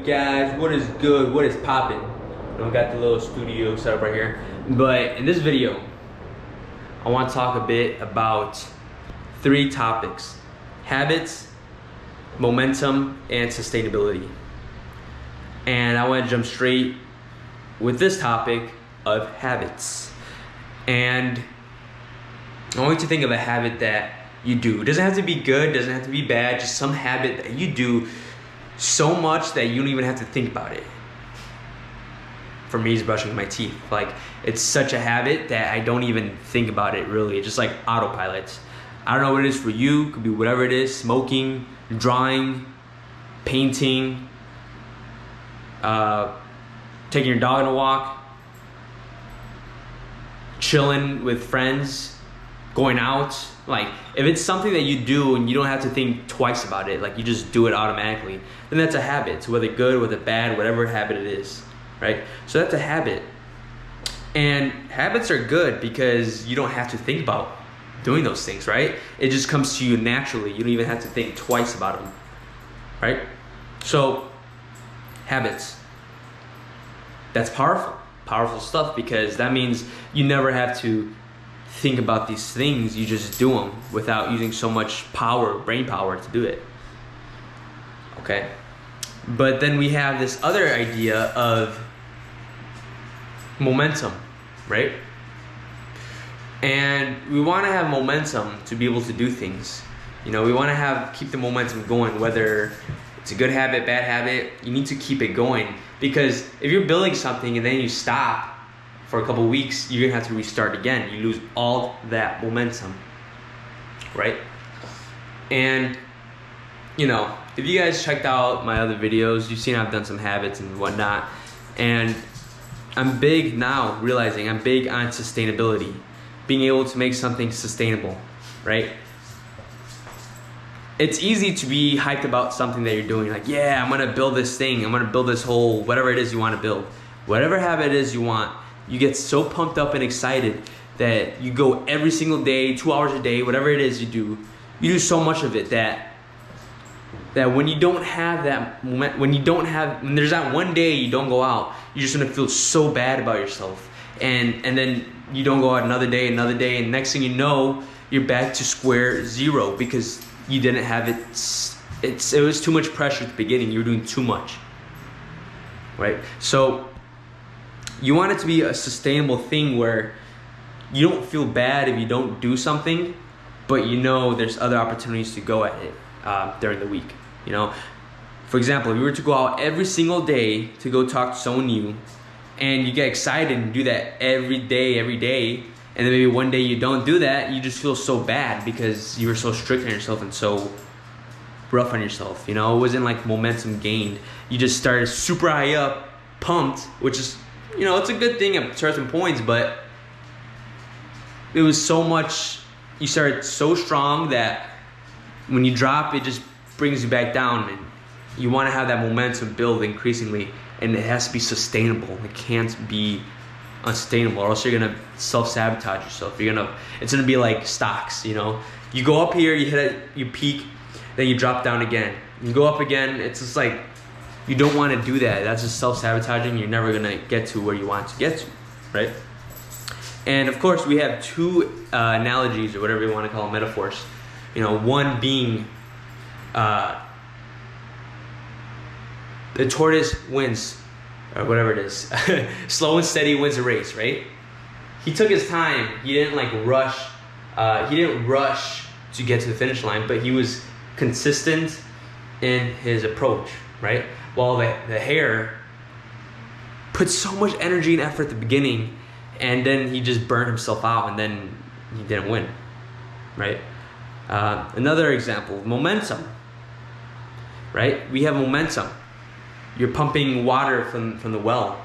good, guys? What is good? What is poppin'? We got the little studio set up right here. But in this video, I want to talk a bit about 3 topics: habits, momentum, and sustainability. And I want to jump straight with this topic of habits. And I want you to think of a habit that you do. It doesn't have to be good, doesn't have to be bad, just some habit that you do so much that you don't even have to think about it. For me, it's brushing my teeth. Like, it's such a habit that I don't even think about it really. It's just like autopilot. I don't know what it is for you. It could be whatever it is: smoking, drawing, painting, taking your dog on a walk, chilling with friends, going out. Like, if it's something that you do and you don't have to think twice about it, like you just do it automatically, then that's a habit. So whether good, whether bad, whatever habit it is, right? So that's a habit. And habits are good because you don't have to think about doing those things, right? It just comes to you naturally. You don't even have to think twice about them, right? So habits, that's powerful stuff, because that means you never have to think about these things. You just do them without using so much power, brain power, to do it. Okay? But then we have this other idea of momentum, right? And we want to have momentum to be able to do things. You know, we want to keep the momentum going, whether it's a good habit, bad habit. You need to keep it going, because if you're building something and then you stop for a couple weeks, you're gonna have to restart again. You lose all that momentum, right? And you know, if you guys checked out my other videos, you've seen I've done some habits and whatnot. And I'm big now, realizing I'm big on sustainability, being able to make something sustainable, right? It's easy to be hyped about something that you're doing. Like, yeah, I'm gonna build this thing. I'm gonna build this whole, whatever it is you wanna build. Whatever habit it is you want, you get so pumped up and excited that you go every single day, 2 hours a day, whatever it is you do so much of it that when you don't have that moment, when there's that one day you don't go out, you're just gonna feel so bad about yourself. And then you don't go out another day, and next thing you know, you're back to square zero because you didn't have it. It was too much pressure at the beginning. You were doing too much, right? So you want it to be a sustainable thing where you don't feel bad if you don't do something, but you know there's other opportunities to go at it during the week. You know, for example, if you were to go out every single day to go talk to someone new, and you get excited and do that every day, and then maybe one day you don't do that, you just feel so bad because you were so strict on yourself and so rough on yourself. You know, it wasn't like momentum gained. You just started super high up, pumped, which is, you know, it's a good thing at certain points, but it was so much, you started so strong that when you drop, it just brings you back down, and you want to have that momentum build increasingly, and it has to be sustainable. It can't be unsustainable, or else you're gonna self-sabotage yourself. It's gonna be like stocks, you know? You go up here, you hit it, you peak, then you drop down again. You go up again, it's just like, you don't want to do that. That's just self-sabotaging. You're never gonna get to where you want to get to, right? And of course, we have 2 analogies, or whatever you want to call them, metaphors. You know, one being the tortoise wins, or whatever it is. Slow and steady wins a race, right? He took his time. He didn't like rush. He didn't rush to get to the finish line, but he was consistent in his approach, right? While the hare put so much energy and effort at the beginning, and then he just burned himself out, and then he didn't win, right? Another example, momentum, right? We have momentum. You're pumping water from the well.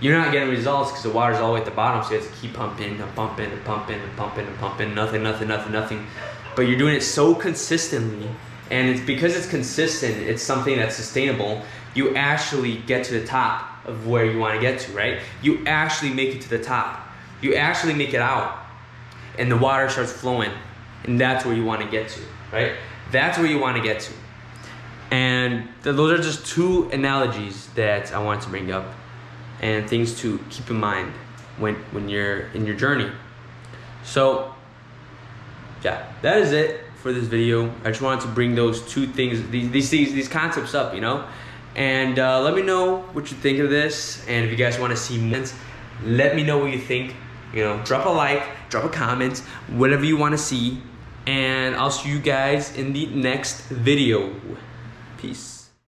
You're not getting results because the water's all the way at the bottom, so you have to keep pumping and pumping and pumping and pumping and pumping, nothing. But you're doing it so consistently, and it's because it's consistent, it's something that's sustainable, you actually get to the top of where you want to get to, right? You actually make it to the top. You actually make it out, and the water starts flowing, and that's where you want to get to, right? That's where you want to get to. And those are just two analogies that I wanted to bring up, and things to keep in mind when you're in your journey. So yeah, that is it for this video. I just wanted to bring those two things, these concepts up, you know. And let me know what you think of this, and if you guys want to see more, let me know what you think. You know, drop a like, drop a comment, whatever you want to see, and I'll see you guys in the next video. Peace.